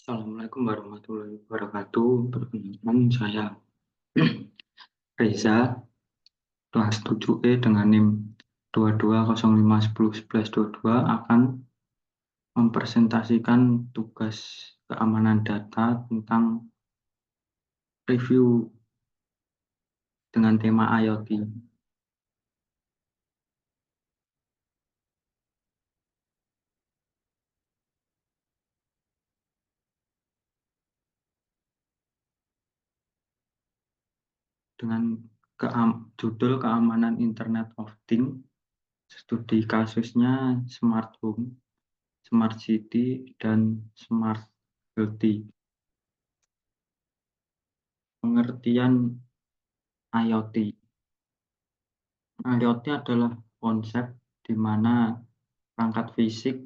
Assalamualaikum warahmatullahi wabarakatuh. Perkenalkan saya Reza, kelas 7E dengan NIM 2205101122 akan mempresentasikan tugas keamanan data tentang review dengan tema IoT. Dengan judul Keamanan Internet of Things, studi kasusnya Smart Home, Smart City, dan Smart Healthy. Pengertian IoT. IoT adalah konsep di mana perangkat fisik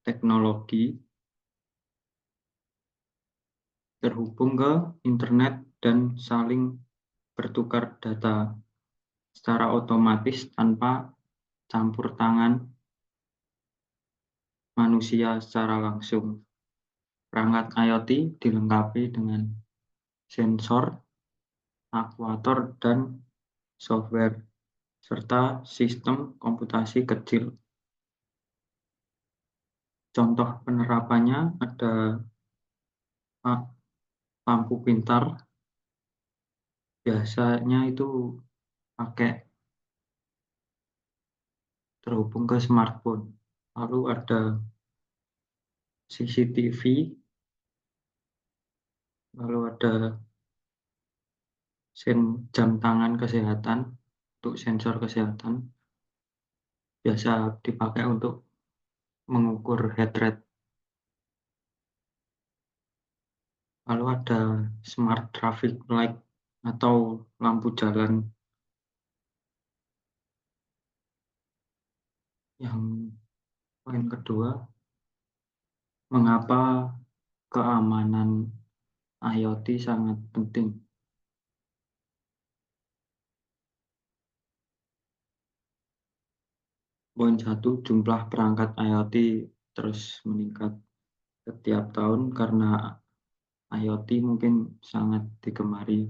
teknologi terhubung ke internet dan saling bertukar data secara otomatis tanpa campur tangan manusia secara langsung. Perangkat IoT dilengkapi dengan sensor, aktuator, dan software, serta sistem komputasi kecil. Contoh penerapannya ada lampu pintar, biasanya itu pakai terhubung ke smartphone. Lalu ada CCTV, lalu ada jam tangan kesehatan untuk sensor kesehatan, biasa dipakai untuk mengukur heart rate. Lalu ada smart traffic light atau lampu jalan. Yang poin kedua, mengapa keamanan IoT sangat penting. Poin 1, jumlah perangkat IoT terus meningkat setiap tahun karena IoT mungkin sangat digemari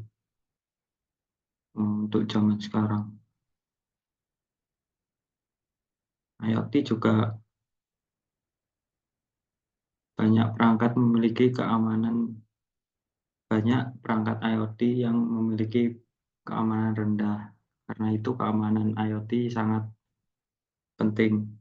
untuk zaman sekarang. IoT juga banyak perangkat IoT yang memiliki keamanan rendah. Karena itu keamanan IoT sangat penting.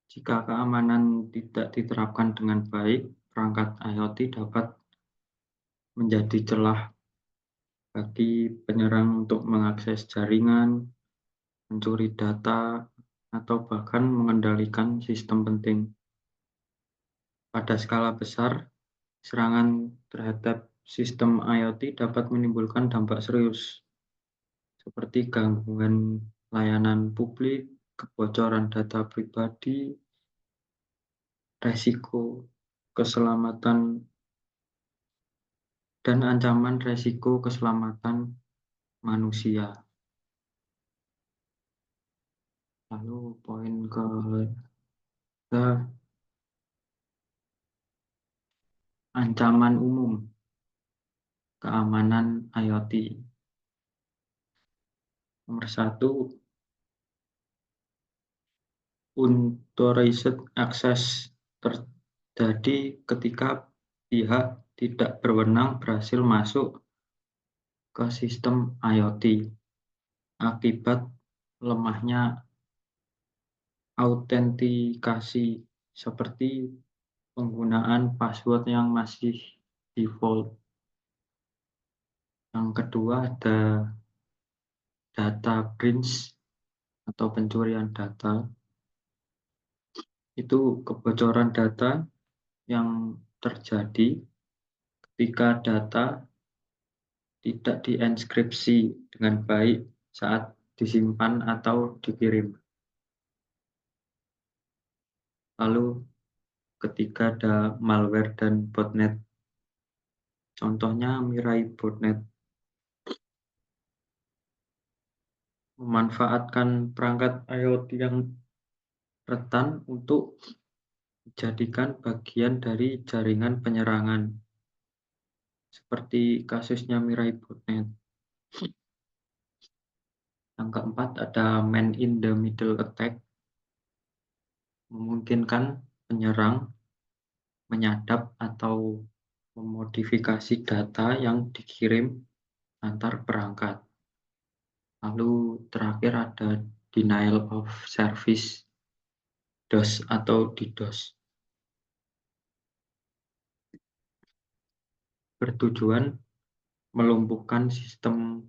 Jika keamanan tidak diterapkan dengan baik, perangkat IoT dapat menjadi celah bagi penyerang untuk mengakses jaringan, mencuri data, atau bahkan mengendalikan sistem penting. Pada skala besar, serangan terhadap sistem IoT dapat menimbulkan dampak serius, seperti gangguan layanan publik, kebocoran data pribadi, resiko keselamatan, dan ancaman resiko keselamatan manusia. Lalu poin ketiga, ancaman umum keamanan IoT. Nomor 1, unauthorized access terjadi ketika pihak tidak berwenang berhasil masuk ke sistem IoT akibat lemahnya autentikasi seperti penggunaan password yang masih default. Yang kedua ada data breach atau pencurian data. Itu kebocoran data yang terjadi ketika data tidak dienkripsi dengan baik saat disimpan atau dikirim. Lalu ketika ada malware dan botnet, contohnya Mirai botnet, memanfaatkan perangkat IoT yang rentan untuk dijadikan bagian dari jaringan penyerangan, seperti kasusnya Mirai Botnet. Yang keempat ada man in the middle attack, memungkinkan penyerang menyadap atau memodifikasi data yang dikirim antar perangkat. Lalu terakhir ada denial of service, DOS atau DDoS, bertujuan melumpuhkan sistem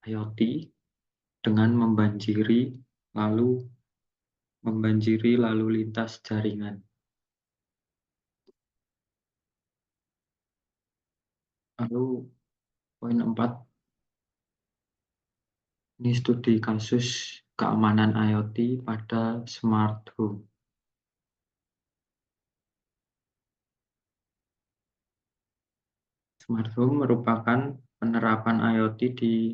IoT dengan lalu membanjiri lalu lintas jaringan. Lalu poin 4, ini studi kasus keamanan IoT pada smart home. Smart home merupakan penerapan IoT di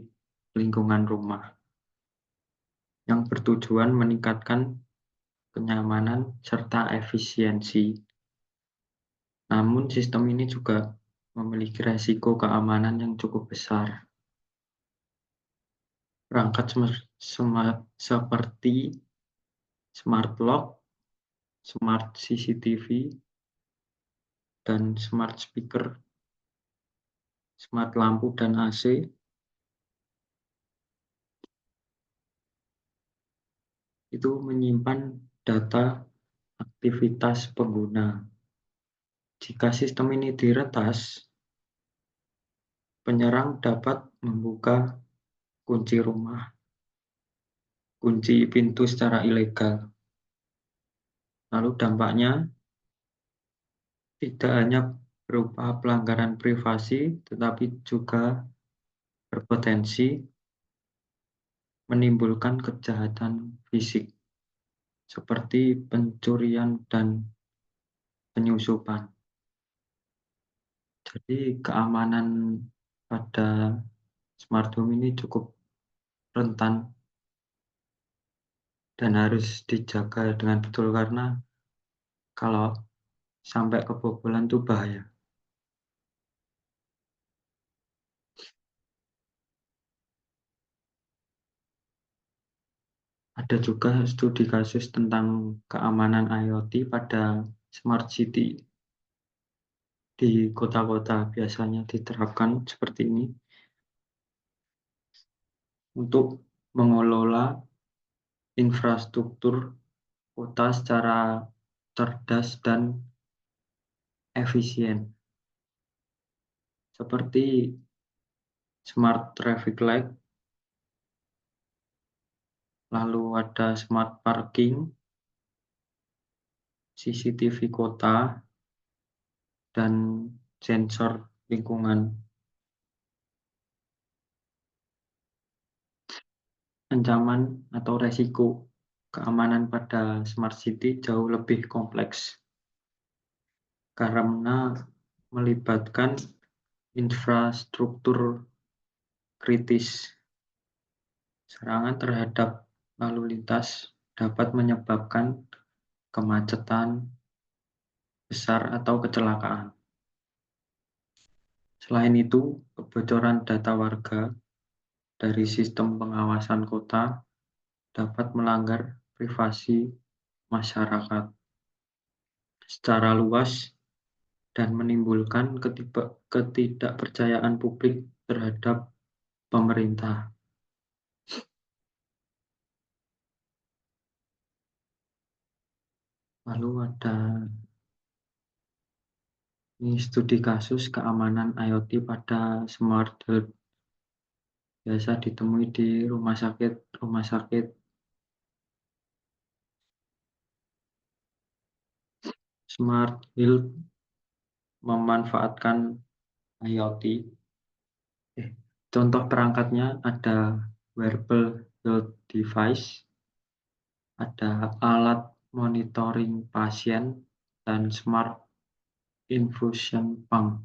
lingkungan rumah yang bertujuan meningkatkan kenyamanan serta efisiensi. Namun sistem ini juga memiliki resiko keamanan yang cukup besar. Perangkat seperti smart lock, smart CCTV, dan smart speaker, smart lampu dan AC itu menyimpan data aktivitas pengguna. Jika sistem ini diretas, penyerang dapat membuka kunci rumah, kunci pintu secara ilegal. Lalu dampaknya tidak hanya berupa pelanggaran privasi, tetapi juga berpotensi menimbulkan kejahatan fisik seperti pencurian dan penyusupan. Jadi keamanan pada smart home ini cukup rentan dan harus dijaga dengan betul karena kalau sampai kebobolan itu bahaya. Ada juga studi kasus tentang keamanan IoT pada smart city. Di kota-kota biasanya diterapkan seperti ini untuk mengelola infrastruktur kota secara cerdas dan efisien, seperti smart traffic light, lalu ada smart parking, CCTV kota, dan sensor lingkungan. Ancaman atau resiko keamanan pada smart city jauh lebih kompleks karena melibatkan infrastruktur kritis. Serangan terhadap lalu lintas dapat menyebabkan kemacetan besar atau kecelakaan. Selain itu, kebocoran data warga dari sistem pengawasan kota dapat melanggar privasi masyarakat secara luas dan menimbulkan ketidakpercayaan publik terhadap pemerintah. Lalu ada ini studi kasus keamanan IoT pada smart health, biasa ditemui di rumah sakit. Smart health memanfaatkan IoT. Contoh perangkatnya ada wearable health device, ada alat monitoring pasien, dan smart infusion pump.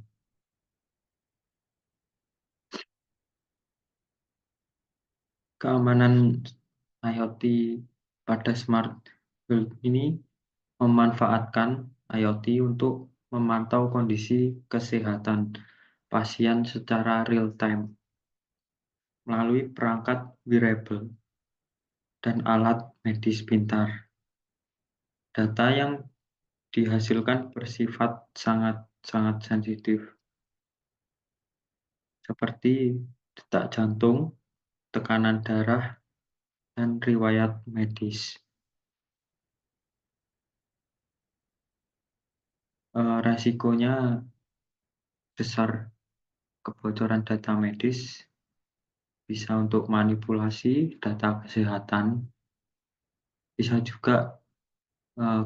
Keamanan IoT pada smart Ini memanfaatkan IoT untuk memantau kondisi kesehatan pasien secara real time melalui perangkat wearable dan alat medis pintar. Data yang dihasilkan bersifat sangat-sangat sensitif, seperti detak jantung, tekanan darah, dan riwayat medis. Resikonya besar, kebocoran data medis, bisa untuk manipulasi data kesehatan, bisa juga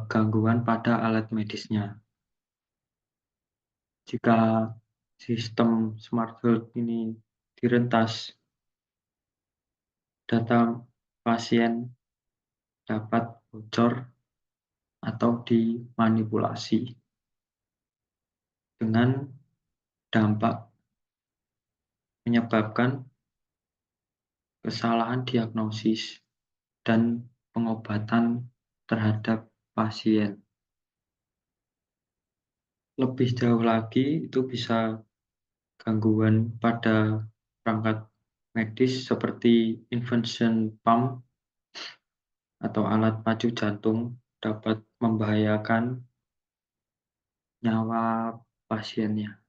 gangguan pada alat medisnya. Jika sistem smart health ini direntas, data pasien dapat bocor atau dimanipulasi dengan dampak menyebabkan kesalahan diagnosis dan pengobatan terhadap pasien. Lebih jauh lagi, itu bisa gangguan pada perangkat medis seperti infusion pump atau alat pacu jantung dapat membahayakan nyawa pasiennya.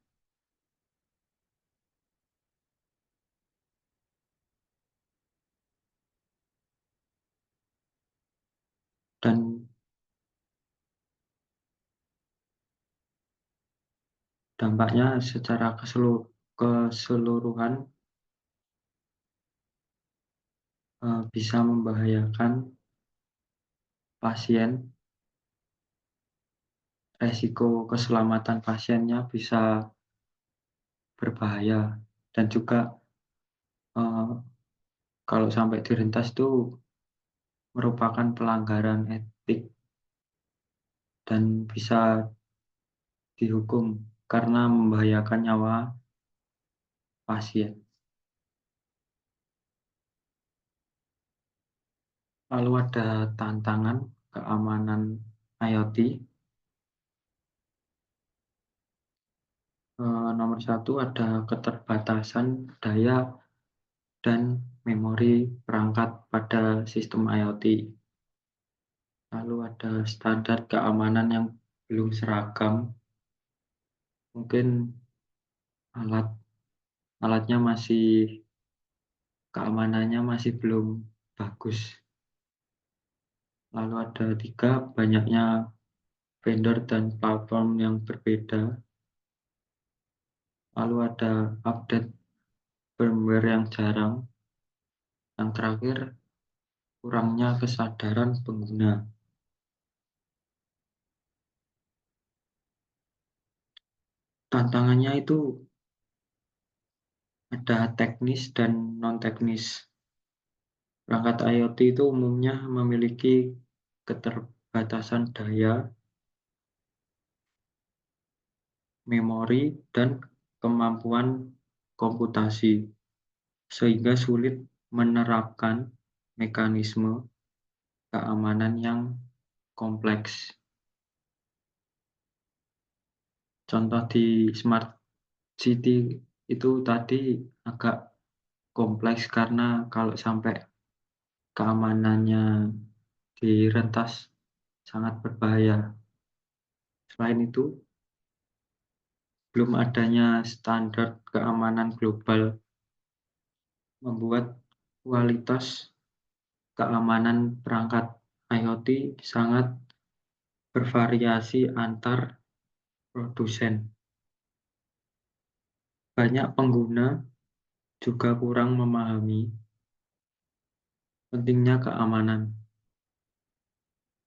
Dan dampaknya secara keseluruhan bisa membahayakan pasien, resiko keselamatan pasiennya bisa berbahaya, dan juga eh, kalau sampai direntas itu merupakan pelanggaran etik dan bisa dihukum karena membahayakan nyawa pasien. Lalu ada tantangan keamanan IoT. Nomor satu ada keterbatasan daya dan memori perangkat pada sistem IoT. Lalu ada standar keamanan yang belum seragam. Mungkin alat alatnya masih keamanannya masih belum bagus. Lalu ada tiga, banyaknya vendor dan platform yang berbeda. Lalu ada update firmware yang jarang. Yang terakhir, kurangnya kesadaran pengguna. Tantangannya itu ada teknis dan non-teknis. Perangkat IoT itu umumnya memiliki keterbatasan daya, memori, dan kemampuan komputasi, sehingga sulit menerapkan mekanisme keamanan yang kompleks. Contoh di Smart City itu tadi agak kompleks karena kalau sampai keamanannya direntas sangat berbahaya. Selain itu, belum adanya standar keamanan global membuat kualitas keamanan perangkat IoT sangat bervariasi antar produsen. Banyak pengguna juga kurang memahami pentingnya keamanan,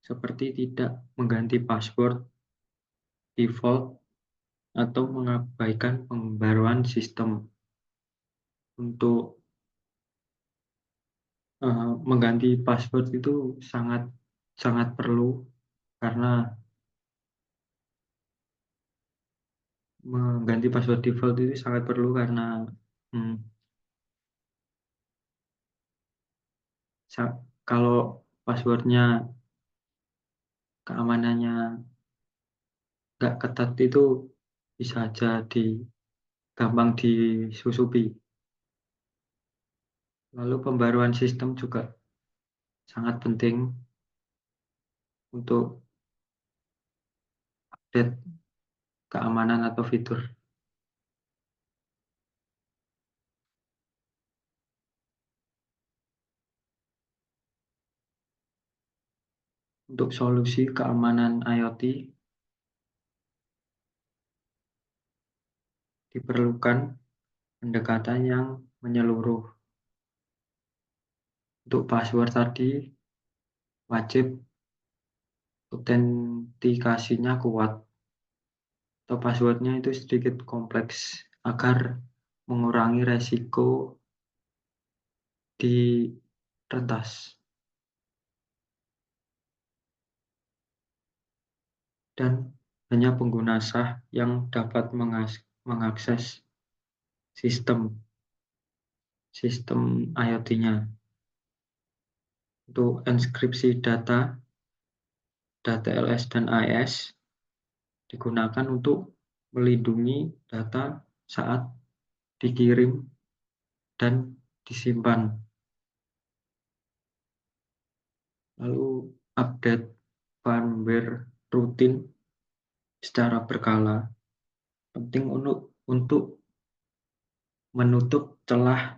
seperti tidak mengganti password default atau mengabaikan pembaruan sistem. Untuk mengganti password itu sangat sangat perlu, karena mengganti password default itu sangat perlu karena hmm, kalau passwordnya keamanannya nggak ketat itu bisa aja gampang disusupi. Lalu pembaruan sistem juga sangat penting untuk update keamanan atau fitur. Untuk solusi keamanan IoT diperlukan pendekatan yang menyeluruh. Untuk password tadi wajib autentikasinya kuat atau passwordnya itu sedikit kompleks agar mengurangi resiko diretas. Dan hanya pengguna sah yang dapat mengakses sistem sistem IoT-nya. Untuk enskripsi data, TLS dan AES digunakan untuk melindungi data saat dikirim dan disimpan. Lalu update firmware rutin secara berkala penting untuk menutup celah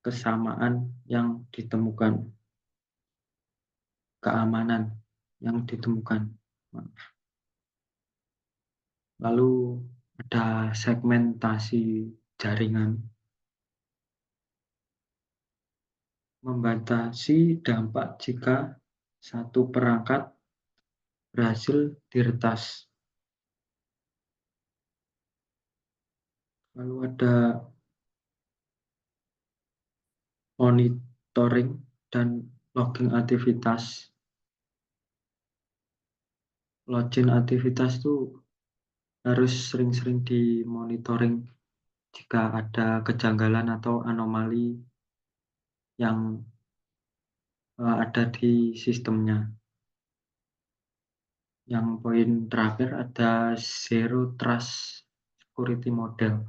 kesamaan yang ditemukan, keamanan yang ditemukan. Lalu ada segmentasi jaringan, membatasi dampak jika satu perangkat berhasil diretas. Lalu ada monitoring dan logging aktivitas. Login aktivitas itu harus sering-sering dimonitoring jika ada kejanggalan atau anomali yang ada di sistemnya. Yang poin terakhir ada Zero Trust Security Model.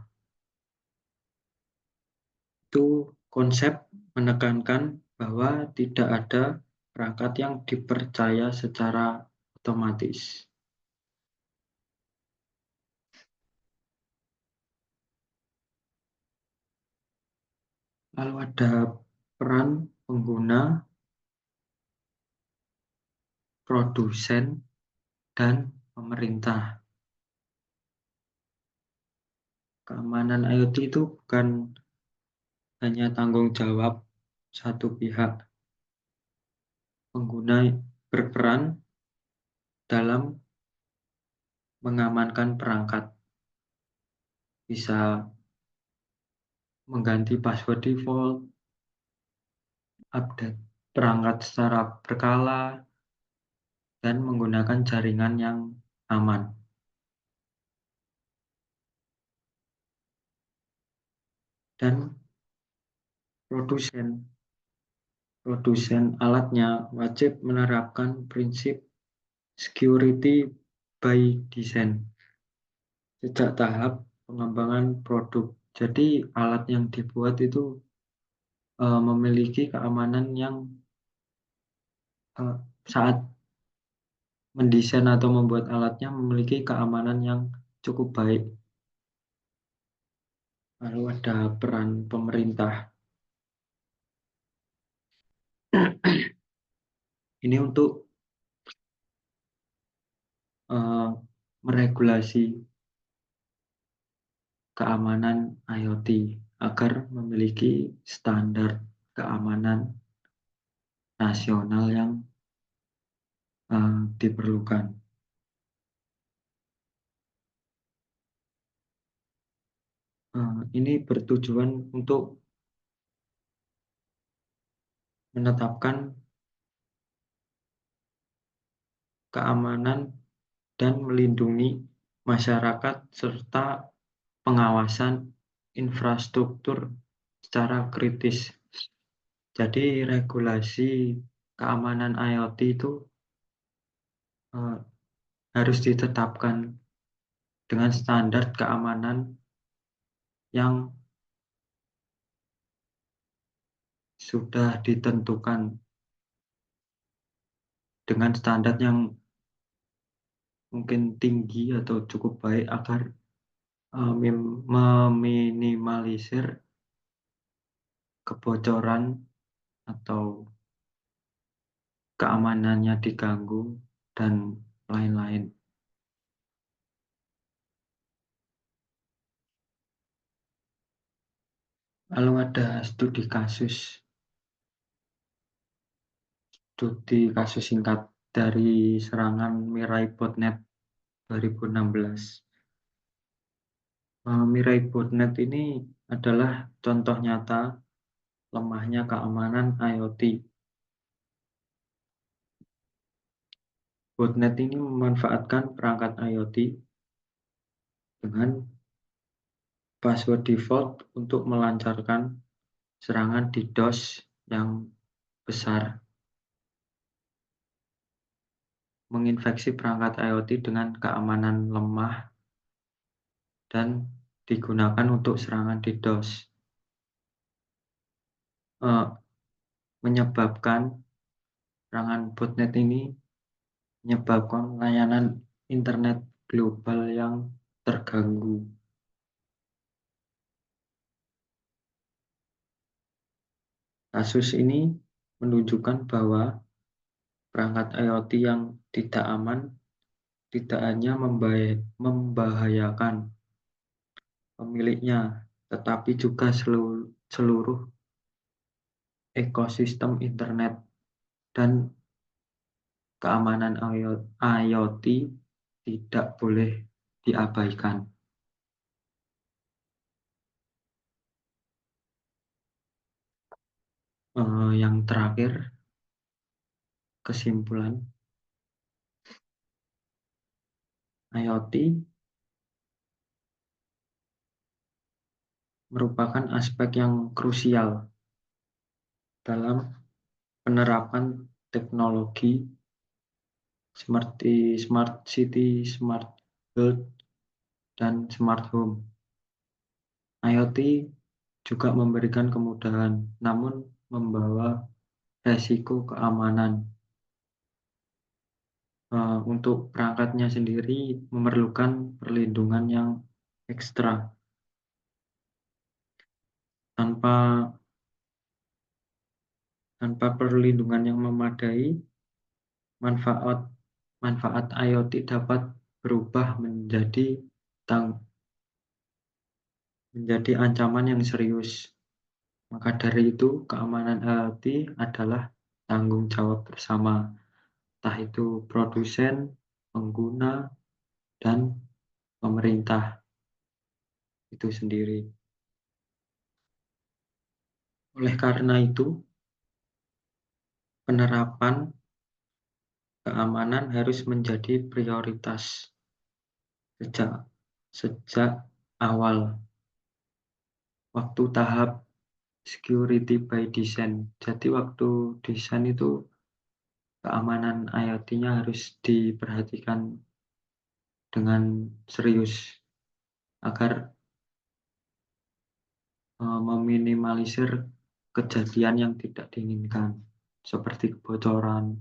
Itu konsep menekankan bahwa tidak ada perangkat yang dipercaya secara otomatis. Lalu ada peran pengguna, produsen, dan pemerintah. Keamanan IoT itu bukan hanya tanggung jawab satu pihak. Pengguna berperan dalam mengamankan perangkat. Bisa mengganti password default, update perangkat secara berkala, dan menggunakan jaringan yang aman. Dan produsen alatnya wajib menerapkan prinsip security by design sejak tahap pengembangan produk. Jadi alat yang dibuat itu memiliki keamanan yang saat mendesain atau membuat alatnya memiliki keamanan yang cukup baik. Lalu ada peran pemerintah. Ini untuk meregulasi keamanan IoT agar memiliki standar keamanan nasional yang diperlukan. Ini bertujuan untuk menetapkan keamanan dan melindungi masyarakat serta pengawasan infrastruktur secara kritis. Jadi regulasi keamanan IoT itu eee, harus ditetapkan dengan standar keamanan yang sudah ditentukan, dengan standar yang mungkin tinggi atau cukup baik agar, meminimalisir kebocoran atau keamanannya diganggu dan lain-lain. Lalu ada studi kasus singkat dari serangan Mirai Botnet 2016. Mirai Botnet ini adalah contoh nyata lemahnya keamanan IoT. Botnet ini memanfaatkan perangkat IoT dengan password default untuk melancarkan serangan DDoS yang besar, menginfeksi perangkat IoT dengan keamanan lemah, dan digunakan untuk serangan DDoS. Eh, menyebabkan serangan botnet ini menyebabkan layanan internet global yang terganggu. Kasus ini menunjukkan bahwa perangkat IoT yang tidak aman tidak hanya membahayakan pemiliknya, tetapi juga seluruh ekosistem internet, dan keamanan IoT tidak boleh diabaikan. Yang terakhir, kesimpulan, IoT merupakan aspek yang krusial dalam penerapan teknologi seperti smart city, smart health, dan smart home. IoT juga memberikan kemudahan, namun membawa resiko keamanan. Untuk perangkatnya sendiri memerlukan perlindungan yang ekstra. Tanpa tanpa perlindungan yang memadai, manfaat manfaat IoT dapat berubah menjadi ancaman yang serius. Maka dari itu, keamanan IoT adalah tanggung jawab bersama, entah itu produsen, pengguna, dan pemerintah itu sendiri. Oleh karena itu, penerapan keamanan harus menjadi prioritas sejak sejak awal waktu tahap security by design. Jadi waktu desain itu keamanan IoT-nya harus diperhatikan dengan serius agar meminimalisir kejadian yang tidak diinginkan seperti kebocoran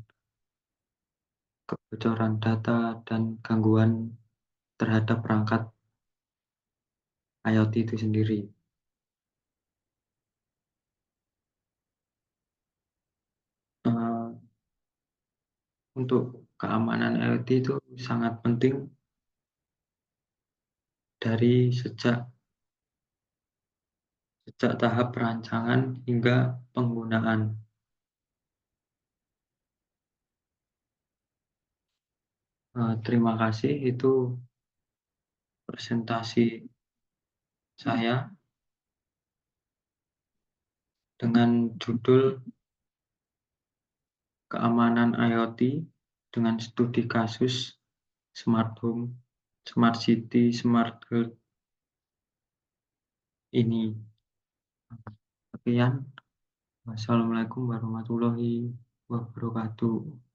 data dan gangguan terhadap perangkat IoT itu sendiri. Eh, untuk keamanan IoT itu sangat penting dari sejak tahap perancangan hingga penggunaan. Terima kasih, itu presentasi saya dengan judul Keamanan IoT dengan studi kasus Smart Home, Smart City, Smart Health ini. Sekian. Wassalamualaikum warahmatullahi wabarakatuh.